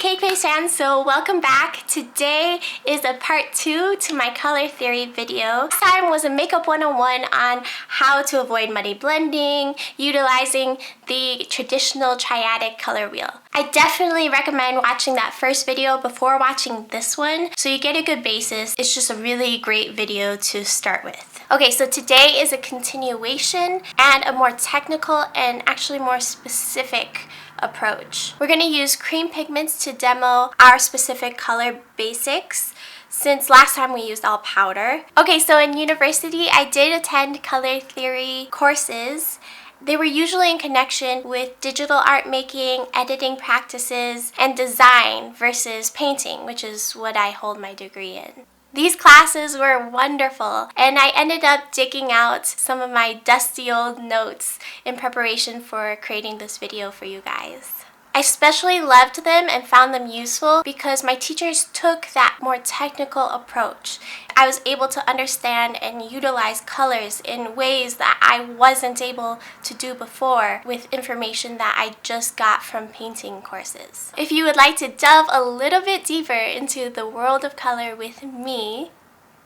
cake face fans, so welcome back. Today is a part 2 to my color theory video. Last time was a makeup 101 on how to avoid muddy blending, utilizing the traditional triadic color wheel. I definitely recommend watching that first video before watching this one so you get a good basis. It's just a really great video to start with. Okay, so today is a continuation and a more technical and actually more specific approach. We're going to use cream pigments to demo our specific color basics since last time we used all powder. Okay, so in university I did attend color theory courses. They were usually in connection with digital art making, editing practices, and design versus painting, which is what I hold my degree in. These classes were wonderful, and I ended up digging out some of my dusty old notes in preparation for creating this video for you guys. I especially loved them and found them useful because my teachers took that more technical approach. I was able to understand and utilize colors in ways that I wasn't able to do before with information that I just got from painting courses. If you would like to delve a little bit deeper into the world of color with me,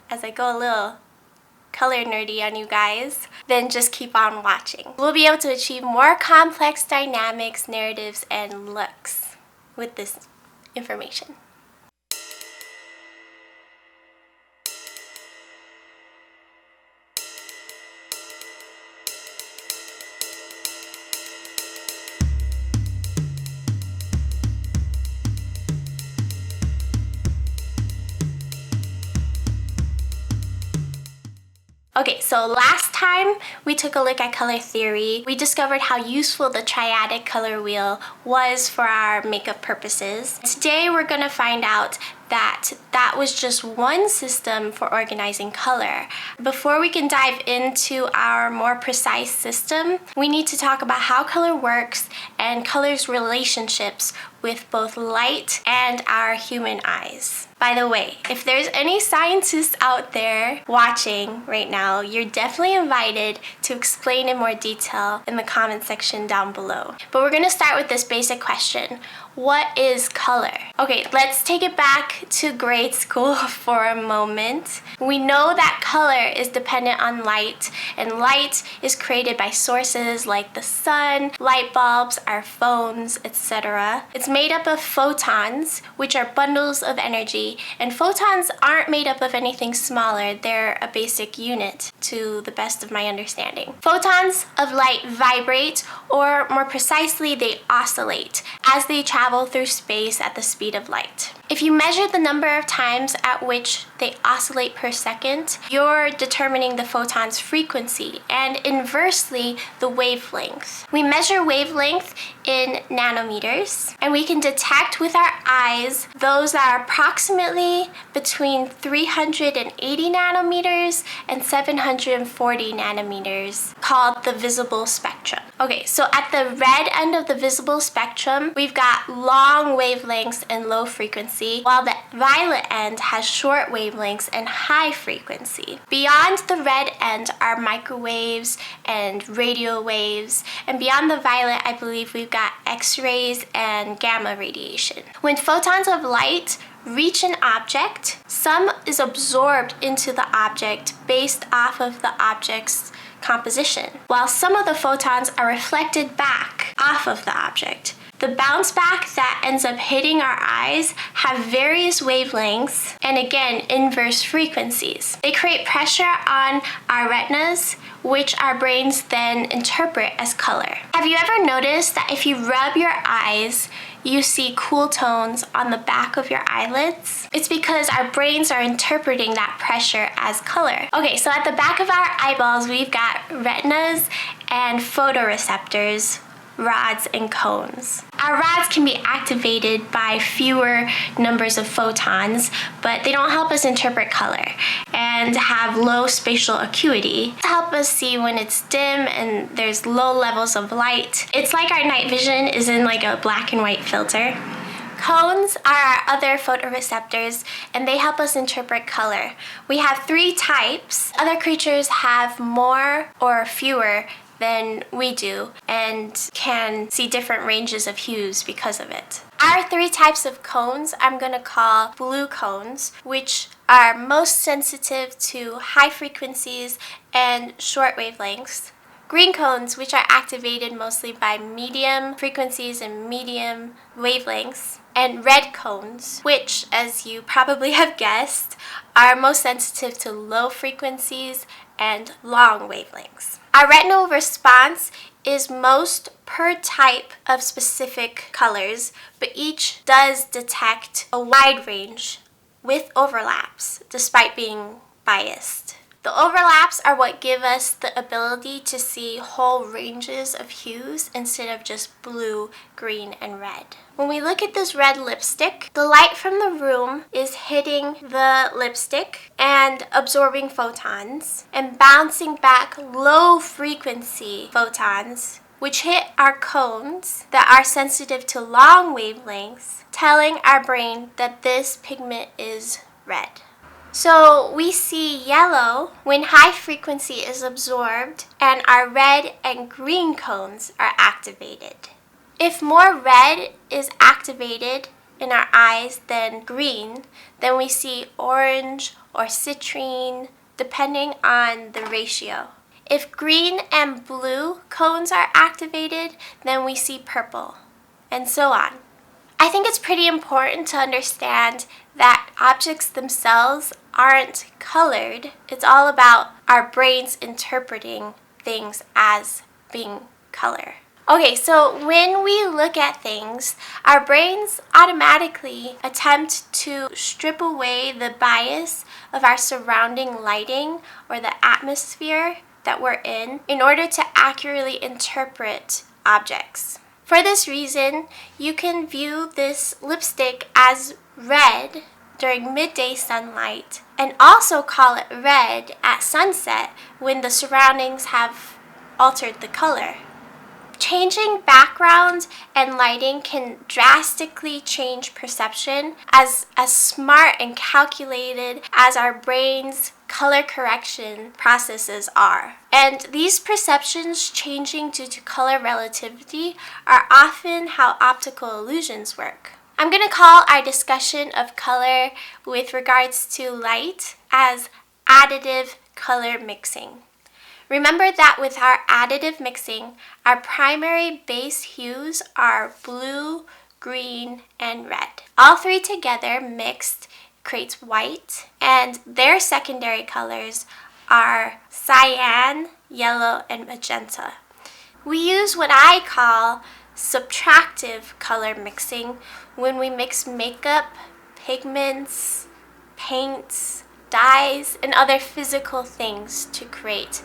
as I go a little color nerdy on you guys, then just keep on watching. We'll be able to achieve more complex dynamics, narratives, and looks with this information. Okay, so last time we took a look at color theory, we discovered how useful the triadic color wheel was for our makeup purposes. Today we're going to find out that that was just one system for organizing color. Before we can dive into our more precise system, we need to talk about how color works and color's relationships with both light and our human eyes. By the way, if there's any scientists out there watching right now, you're definitely invited to explain in more detail in the comment section down below. But we're going to start with this basic question. What is color? Okay, let's take it back to grade school for a moment. We know that color is dependent on light, and light is created by sources like the sun, light bulbs, our phones, etc. It's made up of photons, which are bundles of energy, and photons aren't made up of anything smaller. They're a basic unit to the best of my understanding. Photons of light vibrate, or more precisely, they oscillate as they travel through space at the speed of light. If you measure the number of times at which they oscillate per second, you're determining the photon's frequency and inversely the wavelength. We measure wavelength in nanometers, and we can detect with our eyes those that are approximately between 380 nanometers and 740 nanometers, called the visible spectrum. Okay, so at the red end of the visible spectrum, we've got long wavelengths and low frequency, while the violet end has short wavelengths and high frequency. Beyond the red end are microwaves and radio waves, and beyond the violet, I believe we've got X-rays and gamma radiation. When photons of light reach an object, some is absorbed into the object based off of the object's composition, while some of the photons are reflected back off of the object. The bounce back that ends up hitting our eyes have various wavelengths and again inverse frequencies. They create pressure on our retinas, which our brains then interpret as color. Have you ever noticed that if you rub your eyes, you see cool tones on the back of your eyelids? It's because our brains are interpreting that pressure as color. Okay, so at the back of our eyeballs, we've got retinas and photoreceptors, rods and cones. Our rods can be activated by fewer numbers of photons, but they don't help us interpret color and have low spatial acuity to help us see when it's dim and there's low levels of light. It's like our night vision is in like a black and white filter. Cones are our other photoreceptors, and they help us interpret color. We have 3 types. Other creatures have more or fewer than we do and can see different ranges of hues because of it. Our three types of cones I'm going to call blue cones, which are most sensitive to high frequencies and short wavelengths. Green cones, which are activated mostly by medium frequencies and medium wavelengths. And red cones, which, as you probably have guessed, are most sensitive to low frequencies and long wavelengths. Our retinal response is most per type of specific colors, but each does detect a wide range with overlaps, despite being biased. The overlaps are what give us the ability to see whole ranges of hues instead of just blue, green, and red. When we look at this red lipstick, the light from the room is hitting the lipstick and absorbing photons and bouncing back low frequency photons, which hit our cones that are sensitive to long wavelengths, telling our brain that this pigment is red. So we see yellow when high frequency is absorbed and our red and green cones are activated. If more red is activated in our eyes than green, then we see orange or citrine, depending on the ratio. If green and blue cones are activated, then we see purple, and so on. I think it's pretty important to understand that objects themselves aren't colored. It's all about our brains interpreting things as being color. Okay, so when we look at things, our brains automatically attempt to strip away the bias of our surrounding lighting or the atmosphere that we're in order to accurately interpret objects. For this reason, you can view this lipstick as red during midday sunlight and also call it red at sunset when the surroundings have altered the color. Changing background and lighting can drastically change perception as smart and calculated as our brain's color correction processes are. And these perceptions changing due to color relativity are often how optical illusions work. I'm going to call our discussion of color with regards to light as additive color mixing. Remember that with our additive mixing, our primary base hues are blue, green, and red. All three together mixed creates white, and their secondary colors are cyan, yellow, and magenta. We use what I call subtractive color mixing when we mix makeup, pigments, paints, dyes, and other physical things to create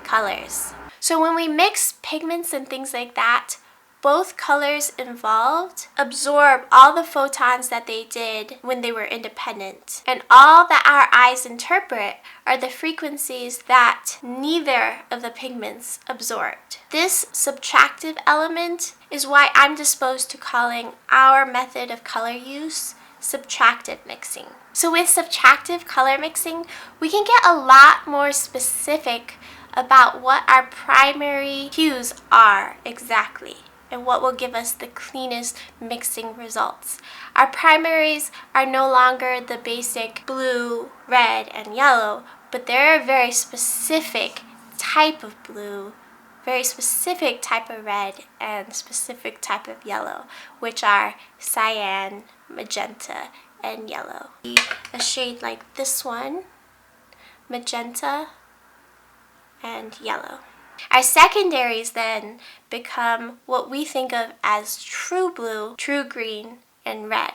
colors. So when we mix pigments and things like that, both colors involved absorb all the photons that they did when they were independent. And all that our eyes interpret are the frequencies that neither of the pigments absorbed. This subtractive element is why I'm disposed to calling our method of color use subtractive mixing. So with subtractive color mixing, we can get a lot more specific about what our primary hues are exactly and what will give us the cleanest mixing results. Our primaries are no longer the basic blue, red, and yellow, but they're a very specific type of blue, very specific type of red, and specific type of yellow, which are cyan, magenta, and yellow. A shade like this one, magenta, and yellow. Our secondaries then become what we think of as true blue, true green, and red.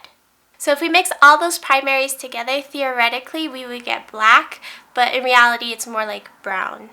So if we mix all those primaries together, theoretically we would get black, but in reality it's more like brown.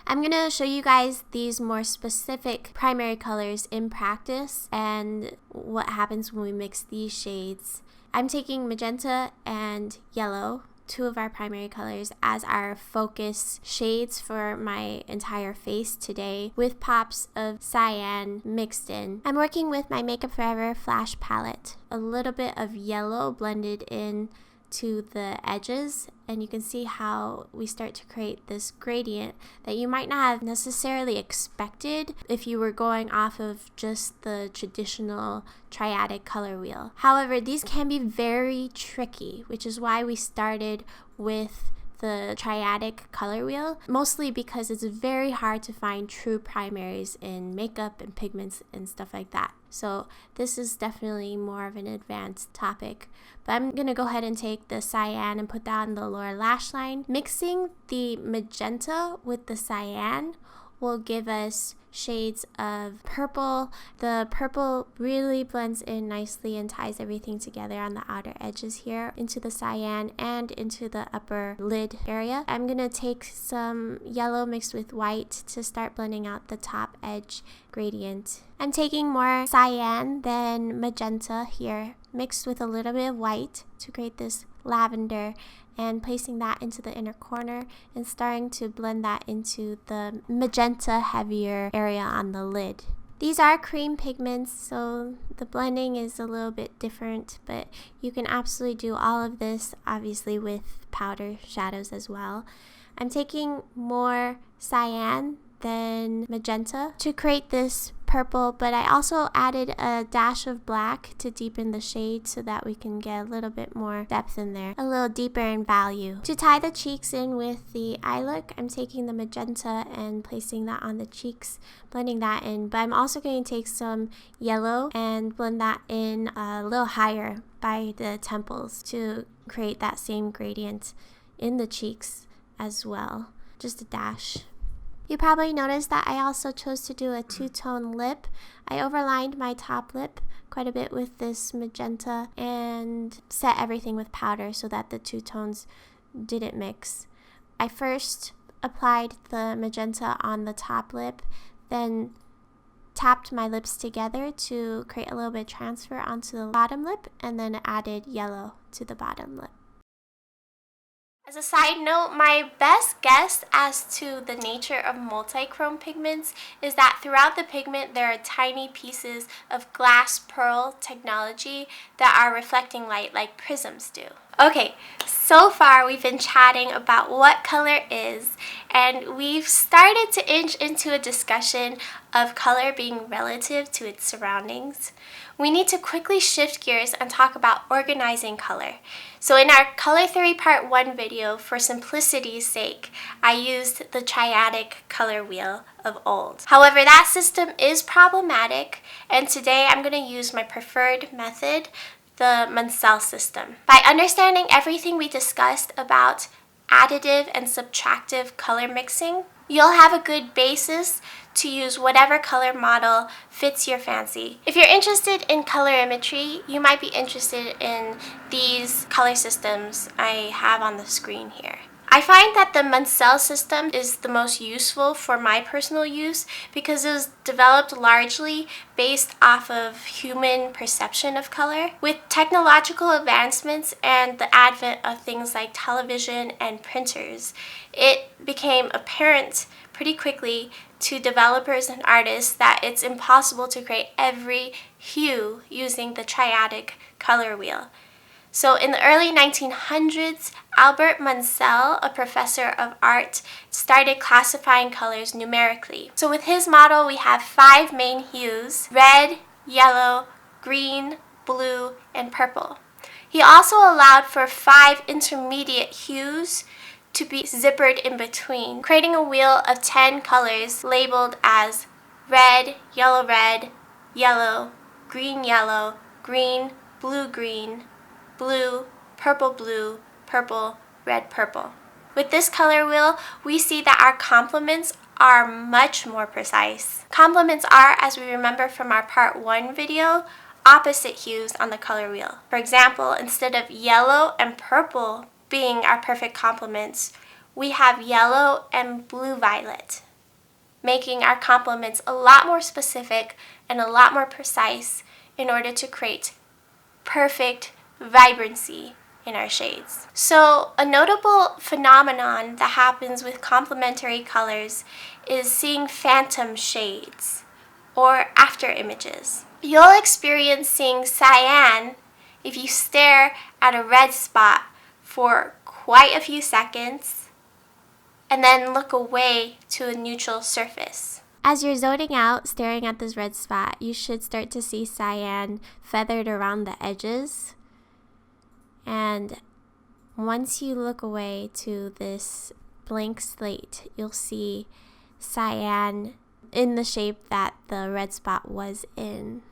I'm going to show you guys these more specific primary colors in practice and what happens when we mix these shades. I'm taking magenta and yellow, two of our primary colors, as our focus shades for my entire face today, with pops of cyan mixed in. I'm working with my Makeup Forever Flash palette. A little bit of yellow blended in to the edges, and you can see how we start to create this gradient that you might not have necessarily expected if you were going off of just the traditional triadic color wheel. However, these can be very tricky, which is why we started with the triadic color wheel, mostly because it's very hard to find true primaries in makeup and pigments and stuff like that. So this is definitely more of an advanced topic. But I'm going to go ahead and take the cyan and put that on the lower lash line. Mixing the magenta with the cyan will give us shades of purple. The purple really blends in nicely and ties everything together on the outer edges here into the cyan and into the upper lid area. I'm going to take some yellow mixed with white to start blending out the top edge gradient. I'm taking more cyan than magenta here, mixed with a little bit of white to create this lavender, and placing that into the inner corner and starting to blend that into the magenta heavier area on the lid. These are cream pigments, so the blending is a little bit different, but you can absolutely do all of this obviously with powder shadows as well. I'm taking more cyan than magenta to create this purple, but I also added a dash of black to deepen the shade so that we can get a little bit more depth in there, a little deeper in value. To tie the cheeks in with the eye look, I'm taking the magenta and placing that on the cheeks, blending that in, but I'm also going to take some yellow and blend that in a little higher by the temples to create that same gradient in the cheeks as well, just a dash. You probably noticed that I also chose to do a two-tone lip. I overlined my top lip quite a bit with this magenta and set everything with powder so that the two tones didn't mix. I first applied the magenta on the top lip, then tapped my lips together to create a little bit of transfer onto the bottom lip, and then added yellow to the bottom lip. As a side note, my best guess as to the nature of multichrome pigments is that throughout the pigment there are tiny pieces of glass pearl technology that are reflecting light like prisms do. Okay, so far we've been chatting about what color is, and we've started to inch into a discussion of color being relative to its surroundings. We need to quickly shift gears and talk about organizing color. So in our Color Theory Part 1 video, for simplicity's sake, I used the triadic color wheel of old. However, that system is problematic, and today I'm going to use my preferred method, the Munsell system. By understanding everything we discussed about additive and subtractive color mixing, you'll have a good basis to use whatever color model fits your fancy. If you're interested in colorimetry, you might be interested in these color systems I have on the screen here. I find that the Munsell system is the most useful for my personal use because it was developed largely based off of human perception of color. With technological advancements and the advent of things like television and printers, it became apparent pretty quickly to developers and artists that it's impossible to create every hue using the triadic color wheel. So in the early 1900s, Albert Munsell, a professor of art, started classifying colors numerically. So with his model, we have 5 main hues: red, yellow, green, blue, and purple. He also allowed for 5 intermediate hues to be zippered in between, creating a wheel of 10 colors labeled as red, yellow, green, blue, purple, red, purple. With this color wheel, we see that our complements are much more precise. Complements are, as we remember from our Part 1 video, opposite hues on the color wheel. For example, instead of yellow and purple being our perfect complements, we have yellow and blue-violet, making our complements a lot more specific and a lot more precise in order to create perfect vibrancy in our shades. So a notable phenomenon that happens with complementary colors is seeing phantom shades or after images. You'll experience seeing cyan if you stare at a red spot for quite a few seconds and then look away to a neutral surface. As you're zoning out, staring at this red spot, you should start to see cyan feathered around the edges. And once you look away to this blank slate, you'll see cyan in the shape that the red spot was in.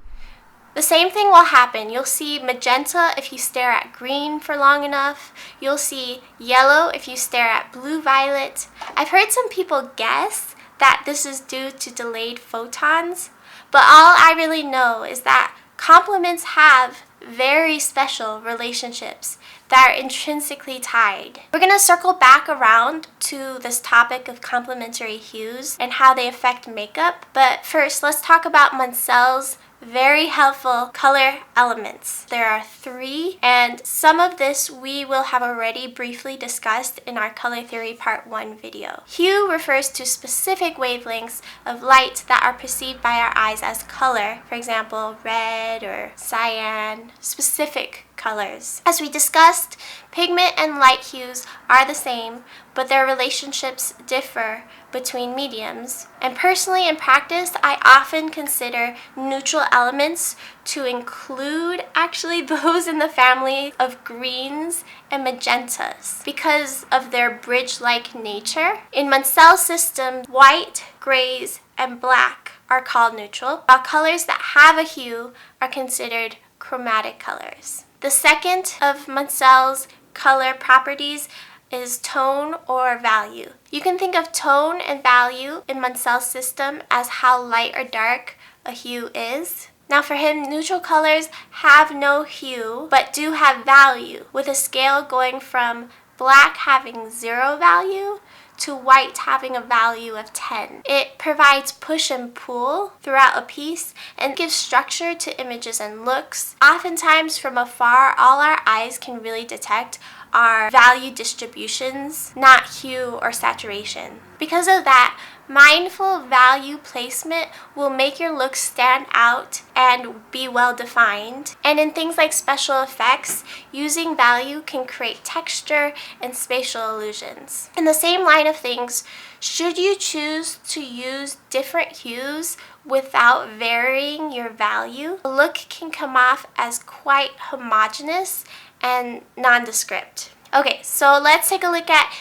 The same thing will happen. You'll see magenta if you stare at green for long enough. You'll see yellow if you stare at blue-violet. I've heard some people guess that this is due to delayed photons, but all I really know is that complements have very special relationships that are intrinsically tied. We're going to circle back around to this topic of complementary hues and how they affect makeup, but first let's talk about Munsell's very helpful color elements. There are 3, and some of this we will have already briefly discussed in our Color Theory Part 1 video. Hue refers to specific wavelengths of light that are perceived by our eyes as color, for example, red or cyan, specific colors. As we discussed, pigment and light hues are the same, but their relationships differ between mediums. And personally, in practice, I often consider neutral elements to include actually those in the family of greens and magentas because of their bridge-like nature. In Munsell's system, white, grays, and black are called neutral, while colors that have a hue are considered chromatic colors. The second of Munsell's color properties is tone or value. You can think of tone and value in Munsell's system as how light or dark a hue is. Now for him, neutral colors have no hue but do have value, with a scale going from black having 0 value to white having a value of 10. It provides push and pull throughout a piece and gives structure to images and looks. Oftentimes from afar, all our eyes can really detect are value distributions, not hue or saturation. Because of that, mindful value placement will make your look stand out and be well defined. And in things like special effects, using value can create texture and spatial illusions. In the same line of things, should you choose to use different hues without varying your value, a look can come off as quite homogeneous and nondescript. Okay, so let's take a look at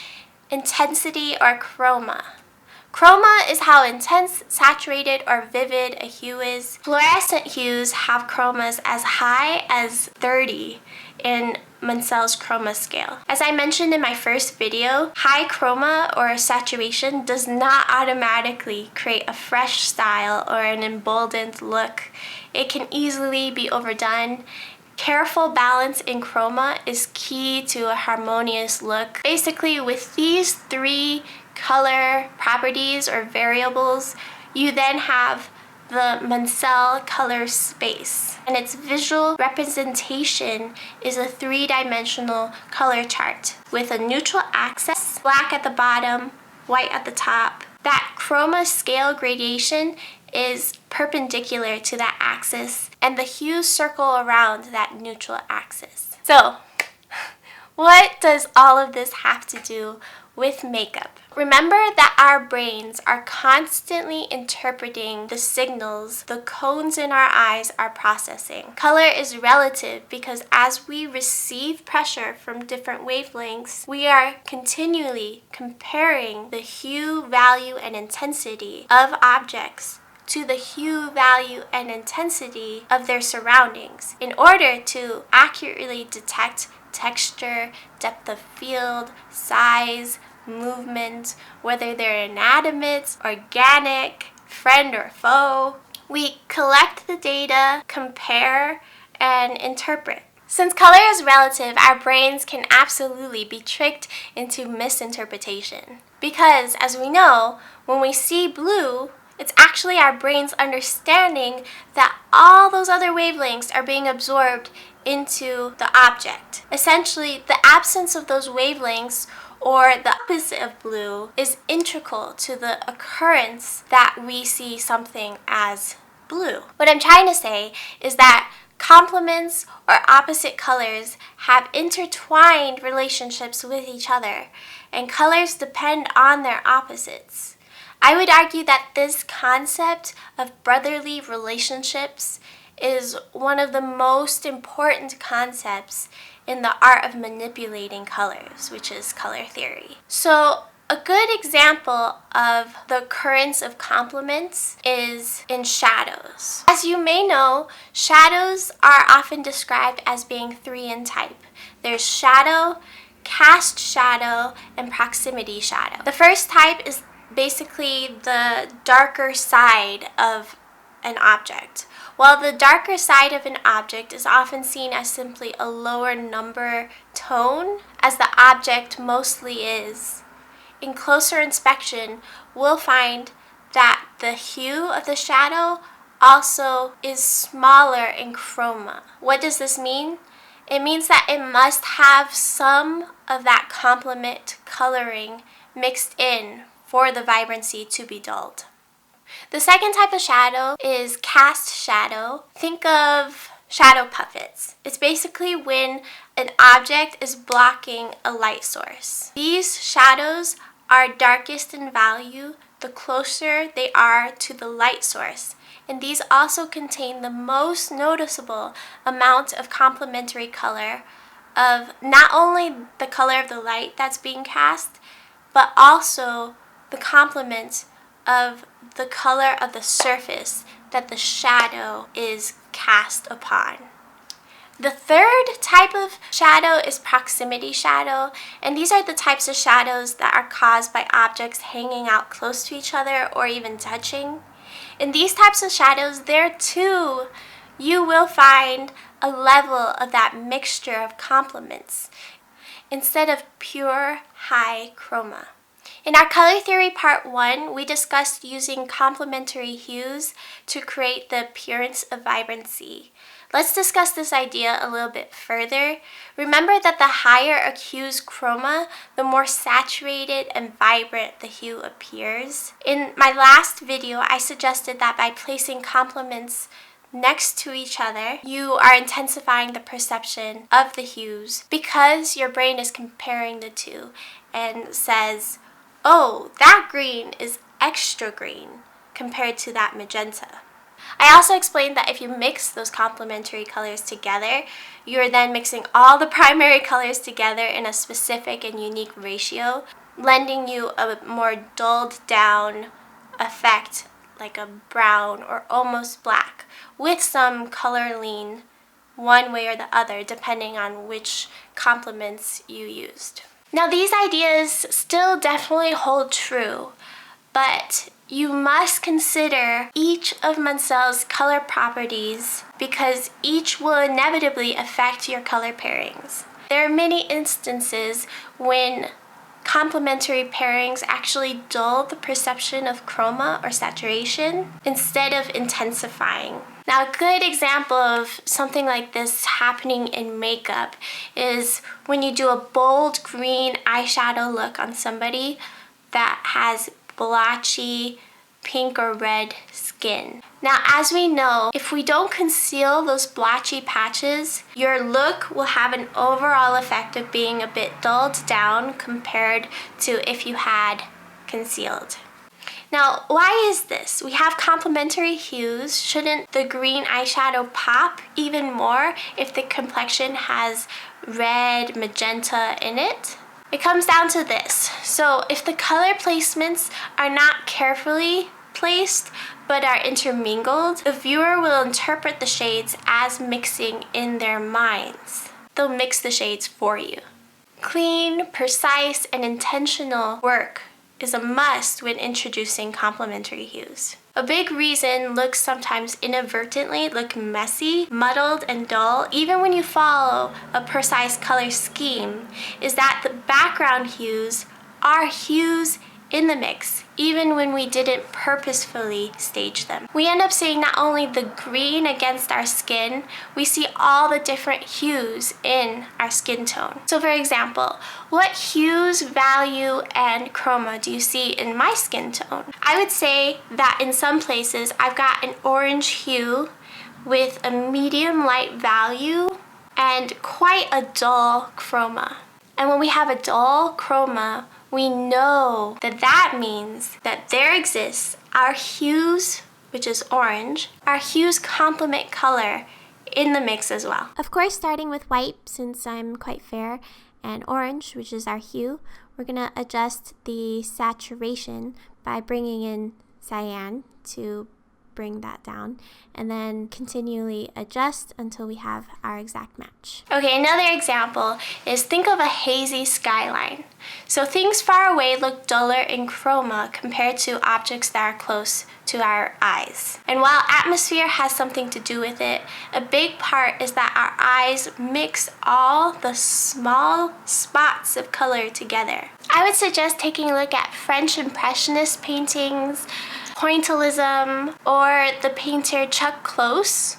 intensity or chroma. Chroma is how intense, saturated, or vivid a hue is. Fluorescent hues have chromas as high as 30 in Munsell's chroma scale. As I mentioned in my first video, high chroma or saturation does not automatically create a fresh style or an emboldened look. It can easily be overdone. Careful balance in chroma is key to a harmonious look. Basically, with these 3 color properties or variables, you then have the Munsell color space. And its visual representation is a 3-dimensional color chart with a neutral axis, black at the bottom, white at the top. That chroma scale gradation is perpendicular to that axis, and the hues circle around that neutral axis. So, what does all of this have to do with makeup? Remember that our brains are constantly interpreting the signals the cones in our eyes are processing. Color is relative because as we receive pressure from different wavelengths, we are continually comparing the hue, value, and intensity of objects to the hue, value, and intensity of their surroundings in order to accurately detect texture, depth of field, size, movement, whether they're inanimate, organic, friend or foe. We collect the data, compare, and interpret. Since color is relative, our brains can absolutely be tricked into misinterpretation. Because, as we know, when we see blue, it's actually our brain's understanding that all those other wavelengths are being absorbed into the object. Essentially, the absence of those wavelengths, or the opposite of blue, is integral to the occurrence that we see something as blue. What I'm trying to say is that Complements or opposite colors have intertwined relationships with each other, and colors depend on their opposites. I would argue that this concept of brotherly relationships is one of the most important concepts in the art of manipulating colors, which is color theory. So, a good example of the occurrence of complements is in shadows. As you may know, shadows are often described as being three in type. There's shadow, cast shadow, and proximity shadow. The first type is basically the darker side of an object. While the darker side of an object is often seen as simply a lower number tone, as the object mostly is, in closer inspection, we'll find that the hue of the shadow also is smaller in chroma. What does this mean? It means that it must have some of that complement coloring mixed in for the vibrancy to be dulled. The second type of shadow is cast shadow. Think of shadow puppets. It's basically when an object is blocking a light source. These shadows are darkest in value the closer they are to the light source, and these also contain the most noticeable amount of complementary color of not only the color of the light that's being cast, but also the complement of the color of the surface that the shadow is cast upon. The third type of shadow is proximity shadow, and these are the types of shadows that are caused by objects hanging out close to each other or even touching. In these types of shadows, there too, you will find a level of that mixture of complements instead of pure high chroma. In our color theory part 1, we discussed using complementary hues to create the appearance of vibrancy. Let's discuss this idea a little bit further. Remember that the higher a hue's chroma, the more saturated and vibrant the hue appears. In my last video, I suggested that by placing complements next to each other, you are intensifying the perception of the hues because your brain is comparing the two and says, oh, that green is extra green compared to that magenta. I also explained that if you mix those complementary colors together, you're then mixing all the primary colors together in a specific and unique ratio, lending you a more dulled down effect like a brown or almost black, with some color lean one way or the other depending on which complements you used. Now these ideas still definitely hold true, but you must consider each of Munsell's color properties because each will inevitably affect your color pairings. There are many instances when complementary pairings actually dull the perception of chroma or saturation instead of intensifying. Now, a good example of something like this happening in makeup is when you do a bold green eyeshadow look on somebody that has blotchy pink or red skin. Now, as we know, if we don't conceal those blotchy patches, your look will have an overall effect of being a bit dulled down compared to if you had concealed. Now, why is this? We have complementary hues. Shouldn't the green eyeshadow pop even more if the complexion has red, magenta in it? It comes down to this. So if the color placements are not carefully placed but are intermingled, the viewer will interpret the shades as mixing in their minds. They'll mix the shades for you. Clean, precise, and intentional work is a must when introducing complementary hues. A big reason looks sometimes inadvertently look messy, muddled, and dull, even when you follow a precise color scheme, is that the background hues are hues in the mix, even when we didn't purposefully stage them. We end up seeing not only the green against our skin, we see all the different hues in our skin tone. So for example, what hues, value, and chroma do you see in my skin tone? I would say that in some places I've got an orange hue with a medium light value and quite a dull chroma. And when we have a dull chroma, we know that that means that there exists our hues, which is orange. Our hues complement color in the mix as well. Of course, starting with white, since I'm quite fair, and orange, which is our hue, we're gonna adjust the saturation by bringing in cyan to bring that down, and then continually adjust until we have our exact match. Okay, another example is think of a hazy skyline. So things far away look duller in chroma compared to objects that are close to our eyes. And while atmosphere has something to do with it, a big part is that our eyes mix all the small spots of color together. I would suggest taking a look at French Impressionist paintings, pointillism, or the painter Chuck Close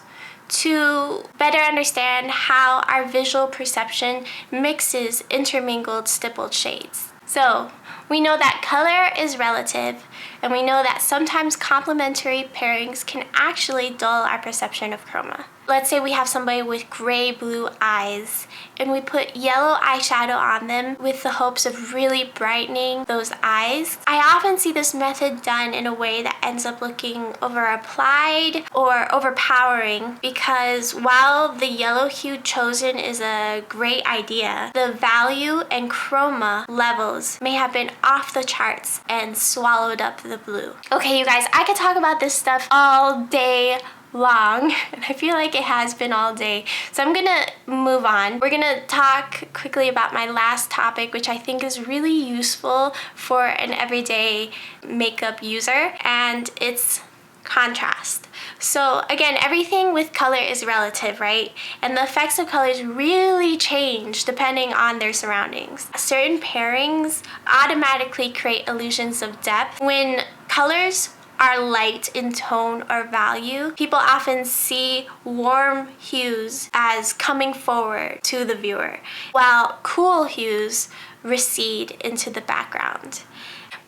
to better understand how our visual perception mixes intermingled stippled shades. So we know that color is relative, and we know that sometimes complementary pairings can actually dull our perception of chroma. Let's say we have somebody with gray-blue eyes, and we put yellow eyeshadow on them with the hopes of really brightening those eyes. I often see this method done in a way that ends up looking over-applied or overpowering, because while the yellow hue chosen is a great idea, the value and chroma levels may have been off the charts and swallowed up the blue. Okay, you guys, I could talk about this stuff all day long, and I feel like it has been all day, so I'm gonna move on. We're gonna talk quickly about my last topic, which I think is really useful for an everyday makeup user, and it's contrast. So again, everything with color is relative, right? And the effects of colors really change depending on their surroundings. Certain pairings automatically create illusions of depth. When colors are light in tone or value, people often see warm hues as coming forward to the viewer, while cool hues recede into the background.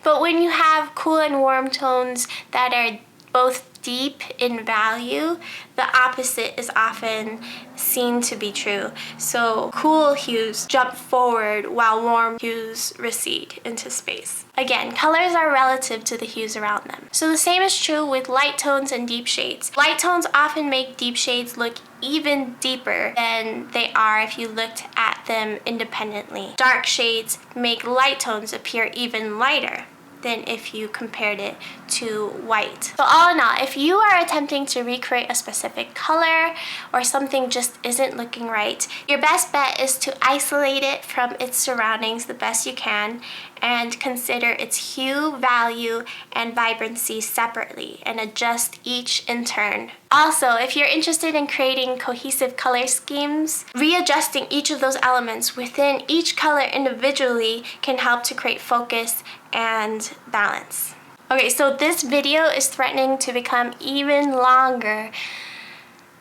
But when you have cool and warm tones that are both deep in value, the opposite is often seen to be true. So cool hues jump forward while warm hues recede into space. Again, colors are relative to the hues around them. So the same is true with light tones and deep shades. Light tones often make deep shades look even deeper than they are if you looked at them independently. Dark shades make light tones appear even lighter than if you compared it to white. So all in all, if you are attempting to recreate a specific color or something just isn't looking right, your best bet is to isolate it from its surroundings the best you can and consider its hue, value, and vibrancy separately and adjust each in turn. Also, if you're interested in creating cohesive color schemes, readjusting each of those elements within each color individually can help to create focus and balance. Okay, so this video is threatening to become even longer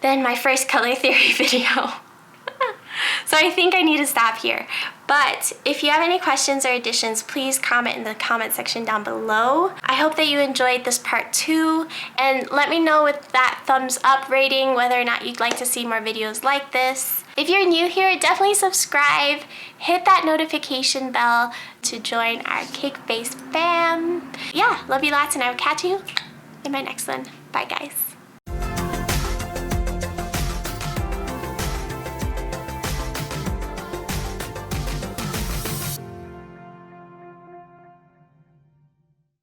than my first color theory video. So I think I need to stop here. But if you have any questions or additions, please comment in the comment section down below. I hope that you enjoyed this part 2, and let me know with that thumbs up rating whether or not you'd like to see more videos like this. If you're new here, definitely subscribe, hit that notification bell to join our cake face fam. Yeah, love you lots, and I will catch you in my next one. Bye guys.